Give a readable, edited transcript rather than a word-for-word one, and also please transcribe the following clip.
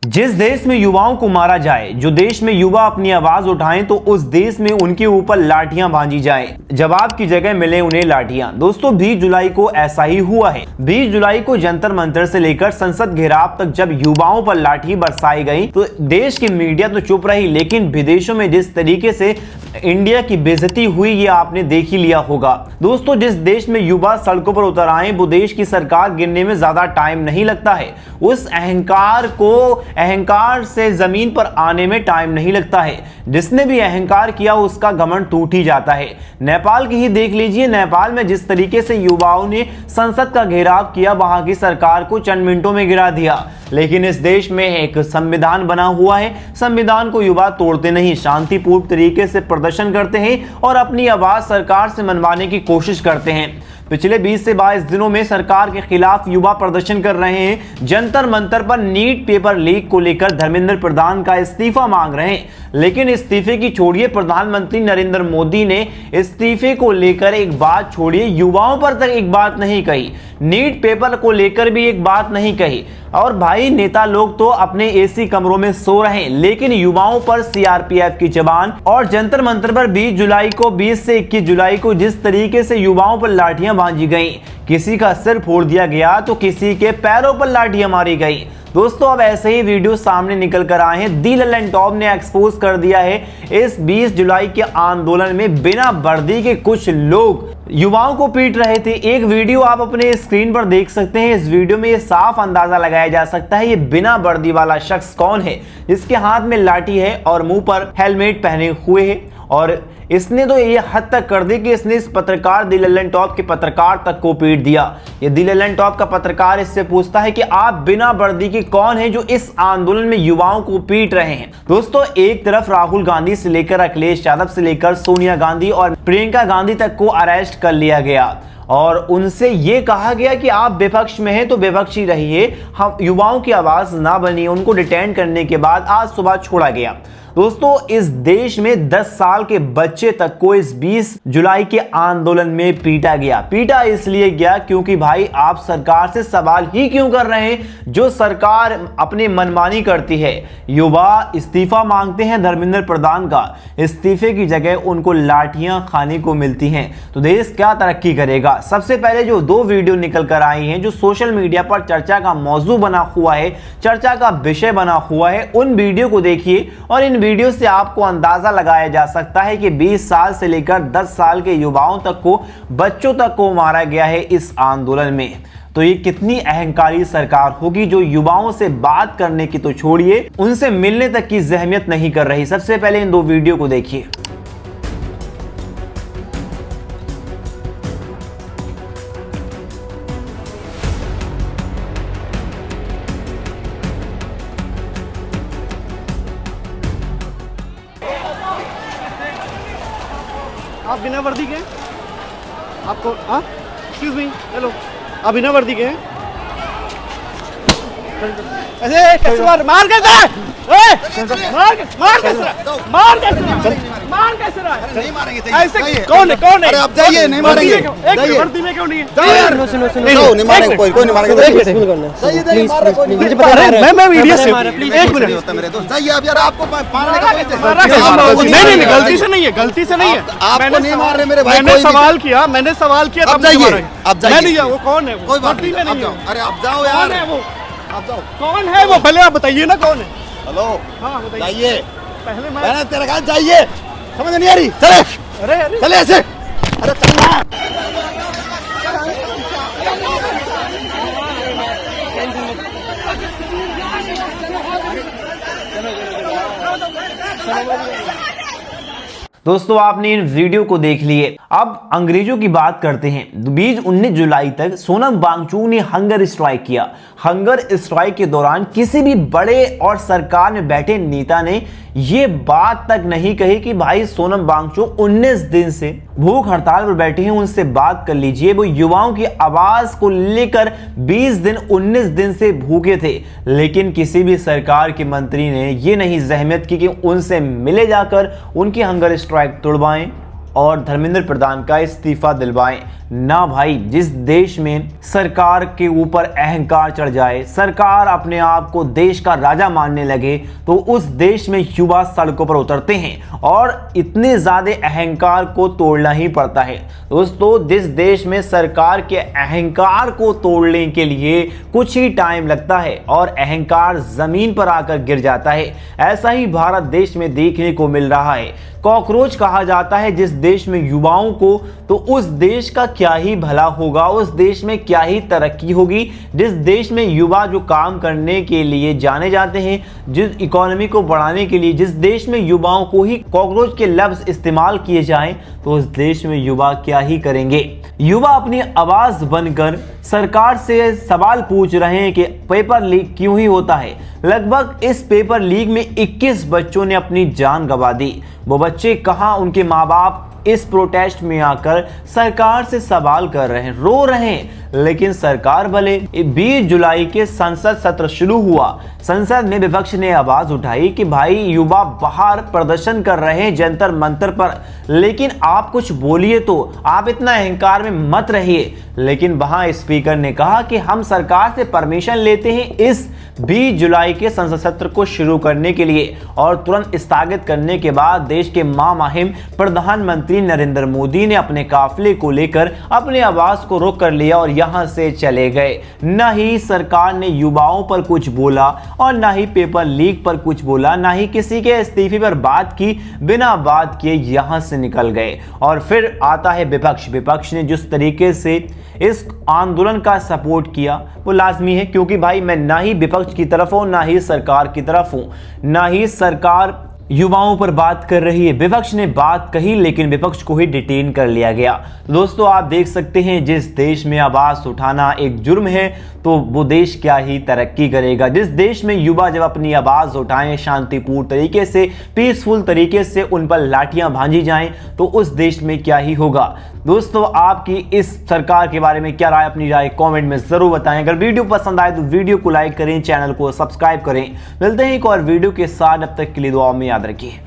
जिस देश में युवाओं को मारा जाए, जो देश में युवा अपनी आवाज उठाएं, तो उस देश में उनके ऊपर लाठियां बांधी जाए, जवाब की जगह मिले उन्हें लाठियां। दोस्तों 20 जुलाई को ऐसा ही हुआ है। 20 जुलाई को जंतर मंतर से लेकर संसद घेराव तक जब युवाओं पर लाठी बरसाई गई तो देश की मीडिया तो चुप रही, लेकिन विदेशों में जिस तरीके से इंडिया की बेइज्जती हुई ये आपने देख ही लिया होगा। दोस्तों जिस देश में युवा सड़कों पर उतर आए वो देश की सरकार गिरने में ज्यादा टाइम नहीं लगता है, उस अहंकार से जमीन पर आने में टाइम नहीं लगता है। जिसने भी अहंकार किया उसका घमंड टूट ही जाता है। नेपाल की ही देख लीजिए, नेपाल में जिस तरीके से युवाओं ने संसद का घेराव किया वहां की सरकार को चंद मिनटों में गिरा दिया। लेकिन इस देश में एक संविधान बना हुआ है, संविधान को युवा तोड़ते नहीं, शांतिपूर्ण तरीके से प्रदर्शन करते हैं और अपनी आवाज सरकार से मनवाने की कोशिश करते हैं। पिछले 20 से 22 दिनों में सरकार के खिलाफ युवा प्रदर्शन कर रहे हैं। जंतर मंतर पर नीट पेपर लीक को लेकर धर्मेंद्र प्रधान का इस्तीफा मांग रहे हैं, लेकिन इस्तीफे की छोड़िए, प्रधानमंत्री नरेंद्र मोदी ने इस्तीफे को लेकर एक बात छोड़िए, युवाओं पर तक एक बात नहीं कही, नीट पेपर को लेकर भी एक बात नहीं कही। और भाई नेता लोग तो अपने एसी कमरों में सो रहे हैं, लेकिन युवाओं पर सीआरपीएफ की जवान और जंतर मंतर पर 20 से 21 जुलाई को जिस तरीके से युवाओं पर लाठियां बांधी गई, किसी का सिर फोड़ दिया गया तो किसी के पैरों पर लाठियां मारी गई। दोस्तों अब ऐसे ही वीडियो सामने निकल कर आए हैं। दी लल्लन टॉप ने एक्सपोज कर दिया है इस 20 जुलाई के आंदोलन में बिना वर्दी के कुछ लोग युवाओं को पीट रहे थे। एक वीडियो आप अपने स्क्रीन पर देख सकते हैं। इस वीडियो में ये साफ अंदाजा लगाया जा सकता है ये बिना वर्दी वाला शख्स कौन है। इसके हाथ में लाठी है और मुंह पर हेलमेट पहने हुए है, और इसने तो ये हद तक कर दी कि इसने इस पत्रकार दी लल्लन टॉप के पत्रकार तक को पीट दिया। ये दी लल्लन टॉप का पत्रकार इससे पूछता है कि आप बिना वर्दी के कौन है जो इस आंदोलन में युवाओं को पीट रहे हैं। दोस्तों एक तरफ राहुल गांधी से लेकर अखिलेश यादव से लेकर सोनिया गांधी और प्रियंका गांधी तक को अरेस्ट कर लिया गया और उनसे ये कहा गया कि आप विपक्ष में हैं तो विपक्ष ही रहिए, हम युवाओं की आवाज ना बनिए। उनको डिटेन करने के बाद आज सुबह छोड़ा गया। दोस्तों इस देश में 10 साल के बच्चे तक को इस 20 जुलाई के आंदोलन में पीटा गया। पीटा इसलिए गया क्योंकि भाई आप सरकार से सवाल ही क्यों कर रहे हैं जो सरकार अपनी मनमानी करती है। युवा इस्तीफा मांगते हैं धर्मेंद्र प्रधान का, इस्तीफे की जगह उनको लाठियां खाने को मिलती हैं, तो देश क्या तरक्की करेगा। सबसे पहले जो 2 वीडियो निकल कर आई हैं जो सोशल मीडिया पर चर्चा का मौजू बना हुआ है, चर्चा का विषय बना हुआ है, उन वीडियो को देखिए और इन वीडियो से आपको अंदाजा लगाया जा सकता है कि 20 साल से लेकर 10 साल के युवाओं तक को, बच्चों तक को मारा गया है इस आंदोलन में। तो ये कितनी अहंकारी सरकार होगी जो युवाओं से बात करने की तो छोड़िए, उनसे मिलने तक की अहमियत नहीं कर रही। सबसे पहले इन 2 वीडियो को देखिए। आप बिना वर्दी के आपको एक्सक्यूज मी, हेलो, आप बिना वर्दी के ऐसे कैसे मार कैसे है? मार कैसे रहा है? नहीं मारेंगे, ऐसे कौन है? अरे आप जाइए, नहीं मारेंगे। एक वर्दी में क्यों नहीं है? सुनो, नहीं मारेंगे, कोई नहीं मारेंगे। मैं वीडियो से एक मिनट, जाइए आप यार, आपको मारने का नहीं, गलती से नहीं है। आपको नहीं मार रहे मेरे भाई। मैंने सवाल किया आप जाइए, आप जाइए। नहीं, वो कौन है? कोई बात नहीं, आप जाओ। अरे आप जाओ यार, आप जाओ। कौन है वो? पहले आप बताइए ना कौन है। हेलो, हाँ बताइए। जाइए, पहले मैंने तेरे कहा जाइए, समझ नहीं आ रही? चले, अरे चले ऐसे, अरे चलना। दोस्तों आपने इन वीडियो को देख लिए। अब अंग्रेजों की बात करते हैं। 19 जुलाई तक सोनम वांगचुक ने हंगर स्ट्राइक किया। हंगर स्ट्राइक के दौरान किसी भी बड़े और सरकार में बैठे नेता ने ये बात तक नहीं कही कि भाई सोनम वांगचुक 19 दिन से भूख हड़ताल पर बैठे हैं, उनसे बात कर लीजिए। वो युवाओं की आवाज को लेकर 19 दिन से भूखे थे, लेकिन किसी भी सरकार के मंत्री ने ये नहीं जहमत की कि उनसे मिले जाकर उनकी हंगर स्ट्राइक तोड़वाएं और धर्मेंद्र प्रधान का इस्तीफा दिलवाएं। ना भाई, जिस देश में सरकार के ऊपर अहंकार चढ़ जाए, सरकार अपने आप को देश का राजा मानने लगे, तो उस देश में युवा सड़कों पर उतरते हैं और इतने ज्यादा अहंकार को तोड़ना ही पड़ता है। दोस्तों, जिस देश में सरकार के अहंकार को तोड़ने के लिए कुछ ही टाइम लगता है और अहंकार जमीन पर आकर गिर जाता है, ऐसा ही भारत देश में देखने को मिल रहा है। कॉकरोच कहा जाता है जिस देश में युवाओं को, तो उस देश का क्या ही भला होगा, उस देश में क्या ही तरक्की होगी। जिस देश में युवा जो काम करने के लिए जाने जाते हैं, जिस इकोनॉमी को बढ़ाने के लिए, जिस देश में युवाओं को ही कॉकरोच के लफ्ज इस्तेमाल किए जाएं, तो उस देश में युवा क्या ही करेंगे। युवा अपनी आवाज बनकर सरकार से सवाल पूछ रहे हैं कि पेपर लीक क्यों ही होता है। लगभग इस पेपर लीक में 21 बच्चों ने अपनी जान गंवा दी। वो बच्चे कहां, उनके माँ बाप इस प्रोटेस्ट में आकर सरकार से सवाल कर रहे हैं, रो रहे हैं, लेकिन सरकार भले। 20 जुलाई के संसद सत्र शुरू हुआ। संसद में विपक्ष ने आवाज उठाई कि भाई युवा बाहर प्रदर्शन कर रहे हैं जंतर मंतर पर, लेकिन आप कुछ बोलिए, तो आप इतना अहंकार में मत रहिए। लेकिन वहां स्पीकर ने कहा कि हम सरकार से परमिशन लेते हैं इस 20 जुलाई के संसद सत्र को शुरू करने के लिए, और तुरंत स्थगित करने के बाद देश के महामहिम प्रधानमंत्री नरेंद्र मोदी ने अपने काफिले को लेकर अपने आवाज को रोक कर लिया और यहां से चले गए। न ही सरकार ने युवाओं पर कुछ बोला और न ही पेपर लीक पर कुछ बोला, न ही किसी के इस्तीफे पर बात की। बिना बात किए यहां से निकल गए। और फिर आता है विपक्ष। विपक्ष ने जिस तरीके से इस आंदोलन का सपोर्ट किया वो लाजमी है, क्योंकि भाई मैं ना ही विपक्ष की तरफ हूं, ना ही सरकार की तरफ हूं, ना ही सरकार युवाओं पर बात कर रही है। विपक्ष ने बात कही, लेकिन विपक्ष को ही डिटेन कर लिया गया। दोस्तों, आप देख सकते हैं जिस देश में आवाज उठाना एक जुर्म है, तो वो देश क्या ही तरक्की करेगा। जिस देश में युवा जब अपनी आवाज उठाएं शांतिपूर्ण तरीके से, पीसफुल तरीके से, उन पर लाठियां भांजी जाएं, तो उस देश में क्या ही होगा। दोस्तों, आपकी इस सरकार के बारे में क्या राय, अपनी राय कमेंट में जरूर बताएं। अगर वीडियो पसंद आए तो वीडियो को लाइक करें, चैनल को सब्सक्राइब करें। मिलते हैं एक और वीडियो के साथ, अब तक के लिए दुआ में याद रखिए।